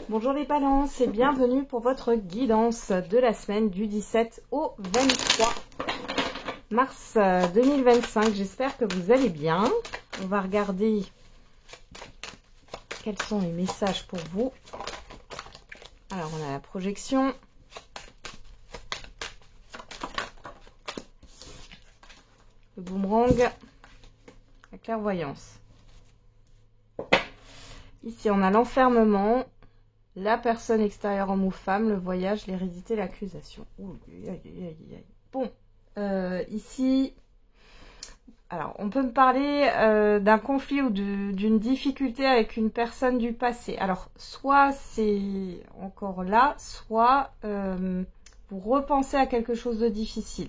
Bonjour les balances et bienvenue pour votre guidance de la semaine du 17 au 23 mars 2025. J'espère que vous allez bien. On va regarder quels sont les messages pour vous. Alors on a la projection. Le boomerang. La clairvoyance. Ici on a l'enfermement. La personne extérieure homme ou femme, le voyage, l'hérédité, l'accusation. Bon, ici, alors on peut me parler d'un conflit ou d'une difficulté avec une personne du passé. Alors, soit c'est encore là, soit vous repensez à quelque chose de difficile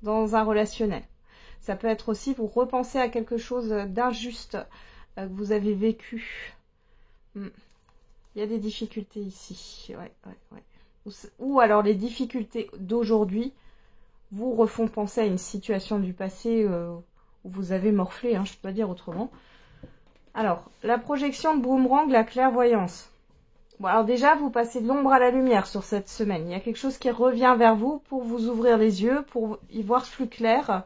dans un relationnel. Ça peut être aussi vous repensez à quelque chose d'injuste que vous avez vécu. Il y a des difficultés ici. Ouais. Ou alors les difficultés d'aujourd'hui vous refont penser à une situation du passé où vous avez morflé, hein, je ne peux pas dire autrement. Alors, la projection de boomerang, la clairvoyance. Bon, alors déjà, vous passez de l'ombre à la lumière sur cette semaine. Il y a quelque chose qui revient vers vous pour vous ouvrir les yeux, pour y voir plus clair.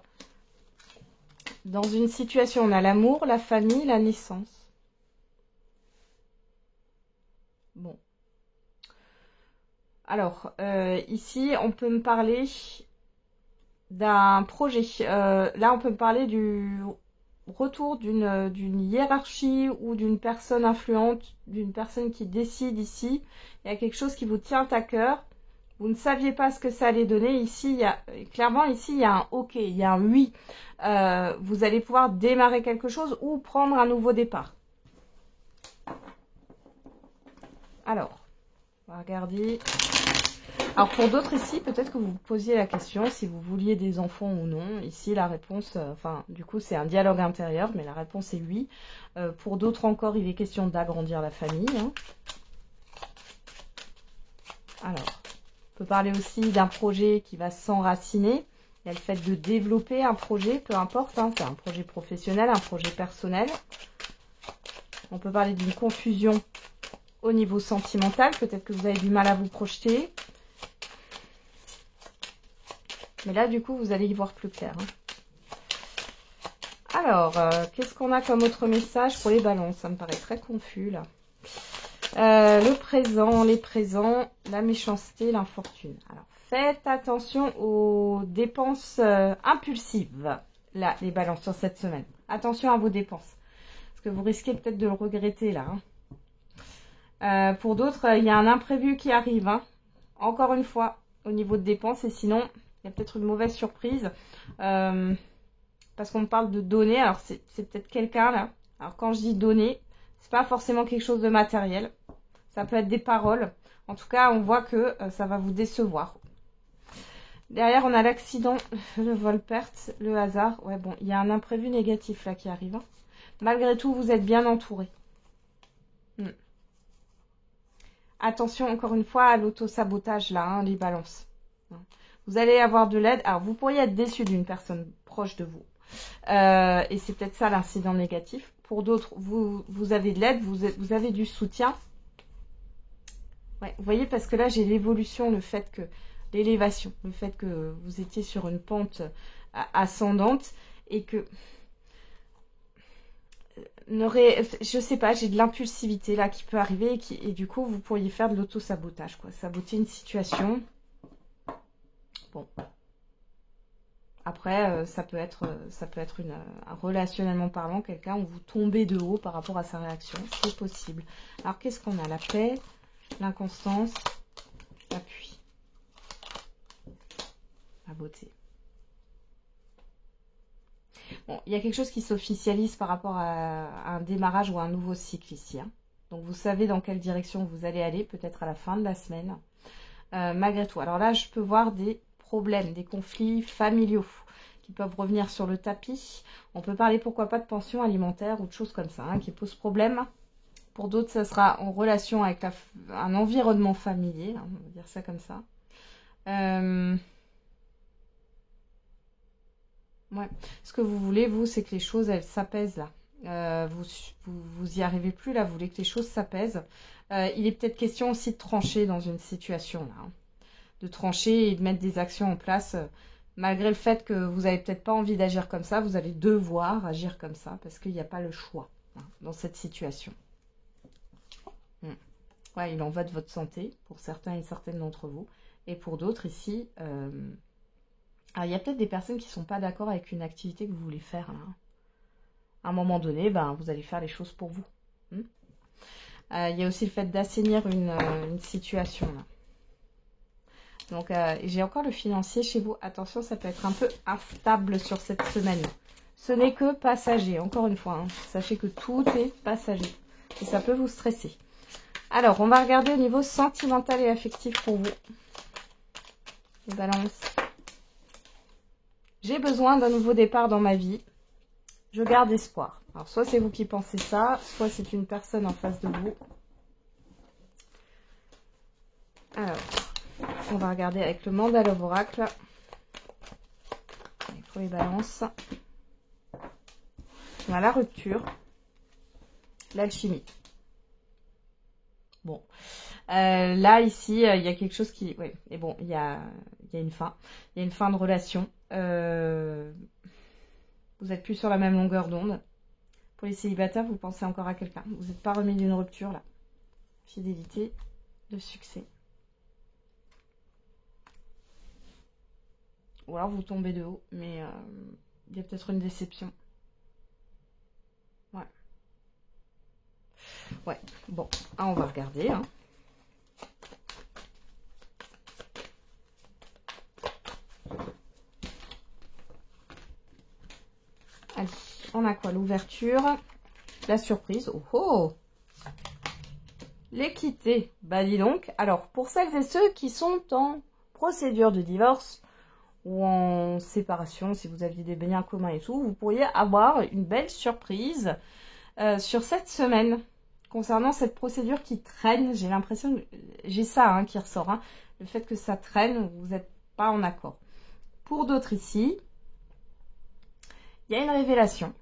Dans une situation, on a l'amour, la famille, la naissance. Bon. Alors, ici, on peut me parler d'un projet. Là, on peut me parler du retour d'une hiérarchie ou d'une personne influente, d'une personne qui décide ici. Il y a quelque chose qui vous tient à cœur. Vous ne saviez pas ce que ça allait donner. Ici, clairement, ici, il y a un OK, il y a un oui. Vous allez pouvoir démarrer quelque chose ou prendre un nouveau départ. Alors, on va regarder. Alors pour d'autres ici, peut-être que vous vous posiez la question si vous vouliez des enfants ou non. Ici la réponse, du coup c'est un dialogue intérieur, mais la réponse est oui. Pour d'autres encore, il est question d'agrandir la famille. Hein. Alors, on peut parler aussi d'un projet qui va s'enraciner. Il y a le fait de développer un projet, peu importe, hein, c'est un projet professionnel, un projet personnel. On peut parler d'une confusion au niveau sentimental, peut-être que vous avez du mal à vous projeter. Mais là, du coup, vous allez y voir plus clair. Hein. Alors, qu'est-ce qu'on a comme autre message pour les balances? Ça me paraît très confus, là. Le présent, les présents, la méchanceté, l'infortune. Alors, faites attention aux dépenses impulsives, là, les balances, sur cette semaine. Attention à vos dépenses. Parce que vous risquez peut-être de le regretter, là. Hein. Pour d'autres, il y a un imprévu qui arrive. Hein. Encore une fois, au niveau de dépenses. Et sinon... il y a peut-être une mauvaise surprise. Parce qu'on me parle de donner. Alors, c'est peut-être quelqu'un, là. Alors, quand je dis donner, c'est pas forcément quelque chose de matériel. Ça peut être des paroles. En tout cas, on voit que ça va vous décevoir. Derrière, on a l'accident, le vol-perte, le hasard. Ouais, bon, il y a un imprévu négatif, là, qui arrive. Hein. Malgré tout, vous êtes bien entouré. Attention, encore une fois, à l'auto-sabotage, là, hein, les balances. Vous allez avoir de l'aide. Alors, vous pourriez être déçu d'une personne proche de vous. Et c'est peut-être ça l'incident négatif. Pour d'autres, vous avez de l'aide, vous avez du soutien. Ouais, vous voyez, parce que là, j'ai l'évolution, le fait que... l'élévation, le fait que vous étiez sur une pente ascendante et que... je sais pas, j'ai de l'impulsivité là qui peut arriver et du coup, vous pourriez faire de l'auto-sabotage, quoi. Saboter une situation... Bon, après, ça peut être relationnellement parlant, quelqu'un où vous tombez de haut par rapport à sa réaction. C'est possible. Alors, qu'est-ce qu'on a? La paix, l'inconstance, l'appui, la beauté. Bon, il y a quelque chose qui s'officialise par rapport à un démarrage ou à un nouveau cycle ici. Hein. Donc, vous savez dans quelle direction vous allez aller, peut-être à la fin de la semaine. Malgré tout. Alors là, je peux voir des... problèmes, des conflits familiaux qui peuvent revenir sur le tapis. On peut parler pourquoi pas de pension alimentaire ou de choses comme ça hein, qui posent problème. Pour d'autres, ça sera en relation avec un environnement familier, hein, on va dire ça comme ça. Ouais. Ce que vous voulez, vous, c'est que les choses, elles s'apaisent là. Vous y arrivez plus, là, vous voulez que les choses s'apaisent. Il est peut-être question aussi de trancher dans une situation, là. Hein. De trancher et de mettre des actions en place. Malgré le fait que vous n'avez peut-être pas envie d'agir comme ça, vous allez devoir agir comme ça, parce qu'il n'y a pas le choix hein, dans cette situation. Ouais, il en va de votre santé, pour certains et certaines d'entre vous. Et pour d'autres, ici, alors, il y a peut-être des personnes qui ne sont pas d'accord avec une activité que vous voulez faire, là. À un moment donné, ben, vous allez faire les choses pour vous. Il y a aussi le fait d'assainir une situation, là. Donc, j'ai encore le financier chez vous. Attention, ça peut être un peu instable sur cette semaine. Ce n'est que passager, encore une fois. Hein. Sachez que tout est passager. Et ça peut vous stresser. Alors, on va regarder au niveau sentimental et affectif pour vous. Les balances. J'ai besoin d'un nouveau départ dans ma vie. Je garde espoir. Alors, soit c'est vous qui pensez ça, soit c'est une personne en face de vous. Alors, on va regarder avec le mandala oracle. Pour les balances. On a la rupture. L'alchimie. Bon. Là, ici, il y a quelque chose qui... Oui, et bon, il y a une fin. Il y a une fin de relation. Vous n'êtes plus sur la même longueur d'onde. Pour les célibataires, vous pensez encore à quelqu'un. Vous n'êtes pas remis d'une rupture, là. Fidélité, de succès. Ou alors vous tombez de haut, mais il y a peut-être une déception. Ouais. Ouais, bon, on va regarder. Hein. Allez, on a quoi? L'ouverture, la surprise. Oh oh! L'équité. Bah dis donc. Alors, pour celles et ceux qui sont en procédure de divorce ou en séparation, si vous aviez des biens communs et tout, vous pourriez avoir une belle surprise sur cette semaine. Concernant cette procédure qui traîne, j'ai l'impression que j'ai ça hein, qui ressort. Hein, le fait que ça traîne, vous n'êtes pas en accord. Pour d'autres ici, il y a une révélation.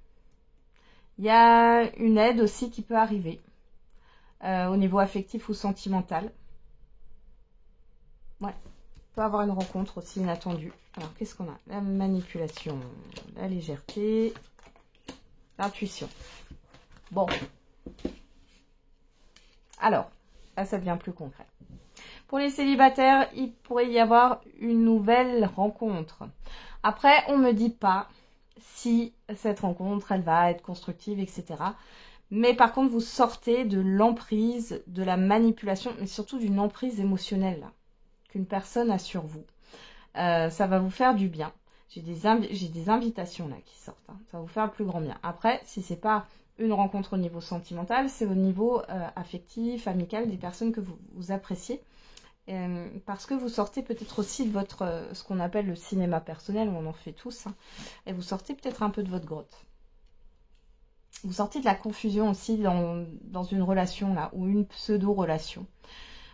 Il y a une aide aussi qui peut arriver au niveau affectif ou sentimental. Ouais, on peut avoir une rencontre aussi inattendue. Alors, qu'est-ce qu'on a? La manipulation, la légèreté, l'intuition. Bon. Alors, là, ça devient plus concret. Pour les célibataires, il pourrait y avoir une nouvelle rencontre. Après, on ne me dit pas si cette rencontre, elle va être constructive, etc. Mais par contre, vous sortez de l'emprise, de la manipulation, mais surtout d'une emprise émotionnelle qu'une personne a sur vous. Ça va vous faire du bien. J'ai des invitations là qui sortent. Hein. Ça va vous faire le plus grand bien. Après, si c'est pas une rencontre au niveau sentimental, c'est au niveau affectif, amical, des personnes que vous appréciez. Parce que vous sortez peut-être aussi de votre, ce qu'on appelle le cinéma personnel, on en fait tous, hein, et vous sortez peut-être un peu de votre grotte. Vous sortez de la confusion aussi dans une relation là, ou une pseudo-relation.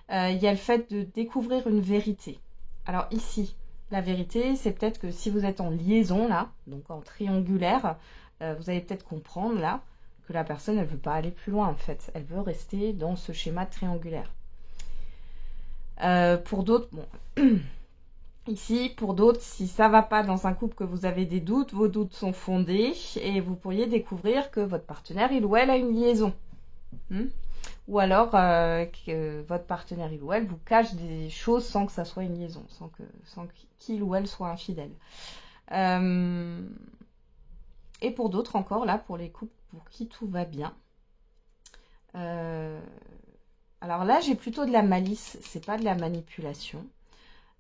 Il y a le fait de découvrir une vérité. Alors ici, la vérité, c'est peut-être que si vous êtes en liaison là, donc en triangulaire, vous allez peut-être comprendre là, que la personne, elle veut pas aller plus loin en fait. Elle veut rester dans ce schéma triangulaire. Pour d'autres, bon, ici, pour d'autres, si ça va pas dans un couple que vous avez des doutes, vos doutes sont fondés et vous pourriez découvrir que votre partenaire, il ou elle, a une liaison. Ou alors que votre partenaire, il ou elle, vous cache des choses sans que ça soit une liaison, sans qu'il ou elle soit infidèle. Et pour d'autres encore, là, pour les couples pour qui tout va bien, alors là, j'ai plutôt de la malice, c'est pas de la manipulation.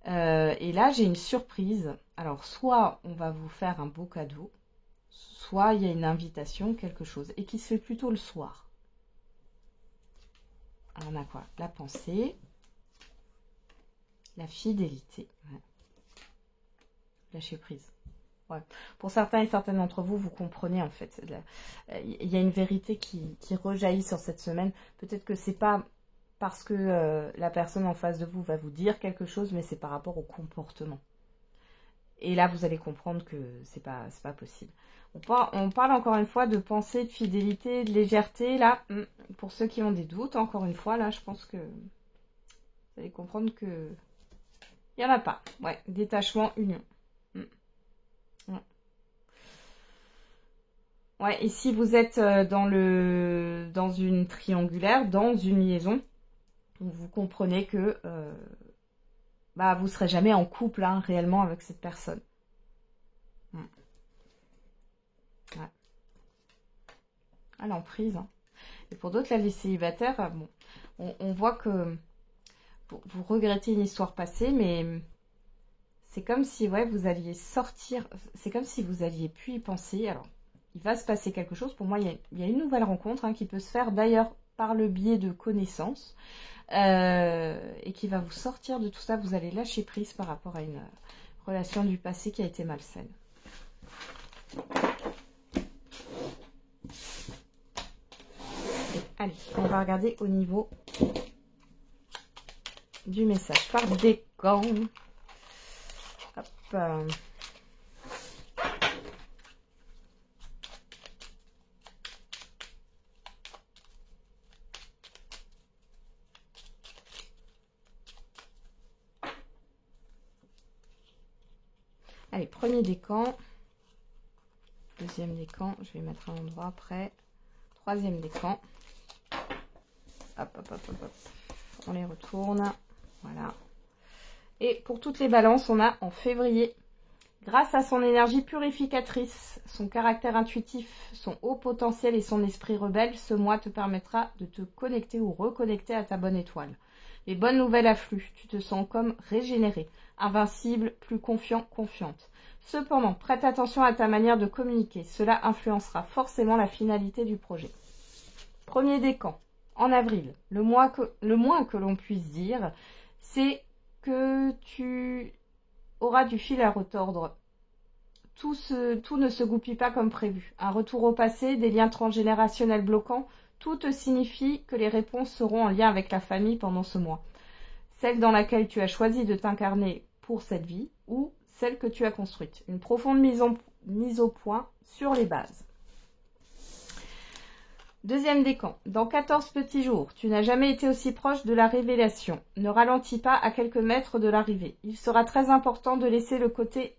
Et là, j'ai une surprise. Alors, soit on va vous faire un beau cadeau, soit il y a une invitation, quelque chose, et qui se fait plutôt le soir. Alors, on a quoi? La pensée, la fidélité, ouais. Lâcher prise. Ouais. Pour certains et certaines d'entre vous, vous comprenez en fait. Il y a une vérité qui rejaillit sur cette semaine. Peut-être que c'est pas parce que la personne en face de vous va vous dire quelque chose, mais c'est par rapport au comportement. Et là, vous allez comprendre que c'est pas possible. On parle encore une fois de pensée, de fidélité, de légèreté. Là, pour ceux qui ont des doutes, encore une fois, là, je pense que vous allez comprendre que il n'y en a pas. Ouais, détachement, union. Ouais. Ouais, et si vous êtes dans une triangulaire, dans une liaison, vous comprenez que vous serez jamais en couple hein, réellement avec cette personne. Ouais. À l'emprise. Hein. Et pour d'autres, là, les célibataires, bon, on voit que vous regrettez une histoire passée, mais c'est comme si ouais, vous alliez sortir, c'est comme si vous alliez plus y penser. Alors, il va se passer quelque chose. Pour moi, il y a une nouvelle rencontre hein, qui peut se faire d'ailleurs par le biais de connaissances et qui va vous sortir de tout ça. Vous allez lâcher prise par rapport à une relation du passé qui a été malsaine. Allez, on va regarder au niveau du message par décan. Hop. Allez, premier décan. Deuxième décan. Je vais mettre un endroit après. Troisième décan. Hop, hop, hop, hop, hop. On les retourne. Voilà. Et pour toutes les balances, on a en février. Grâce à son énergie purificatrice, son caractère intuitif, son haut potentiel et son esprit rebelle, ce mois te permettra de te connecter ou reconnecter à ta bonne étoile. Les bonnes nouvelles affluent. Tu te sens comme régénéré, invincible, plus confiant, confiante. Cependant, prête attention à ta manière de communiquer. Cela influencera forcément la finalité du projet. Premier décan. En avril, le moins que l'on puisse dire, c'est que tu auras du fil à retordre. Tout ne se goupille pas comme prévu. Un retour au passé, des liens transgénérationnels bloquants, tout te signifie que les réponses seront en lien avec la famille pendant ce mois. Celle dans laquelle tu as choisi de t'incarner pour cette vie ou celle que tu as construite. Une profonde mise au point sur les bases. Deuxième décan. Dans 14 petits jours, tu n'as jamais été aussi proche de la révélation. Ne ralentis pas à quelques mètres de l'arrivée. Il sera très important de laisser de côté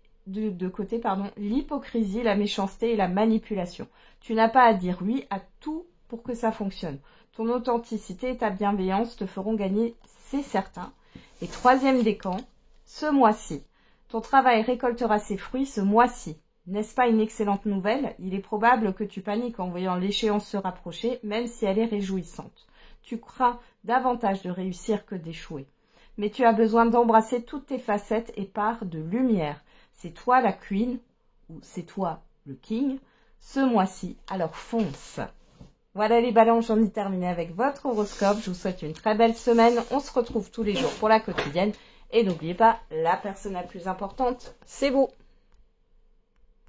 l'hypocrisie, la méchanceté et la manipulation. Tu n'as pas à dire oui à tout pour que ça fonctionne. Ton authenticité et ta bienveillance te feront gagner, c'est certain. Et troisième décan, ce mois-ci. Ton travail récoltera ses fruits ce mois-ci. N'est-ce pas une excellente nouvelle? Il est probable que tu paniques en voyant l'échéance se rapprocher, même si elle est réjouissante. Tu crains davantage de réussir que d'échouer. Mais tu as besoin d'embrasser toutes tes facettes et parts de lumière. C'est toi la queen, ou c'est toi le king, ce mois-ci, alors fonce. Voilà les balances, j'en ai terminé avec votre horoscope. Je vous souhaite une très belle semaine. On se retrouve tous les jours pour la quotidienne. Et n'oubliez pas, la personne la plus importante, c'est vous.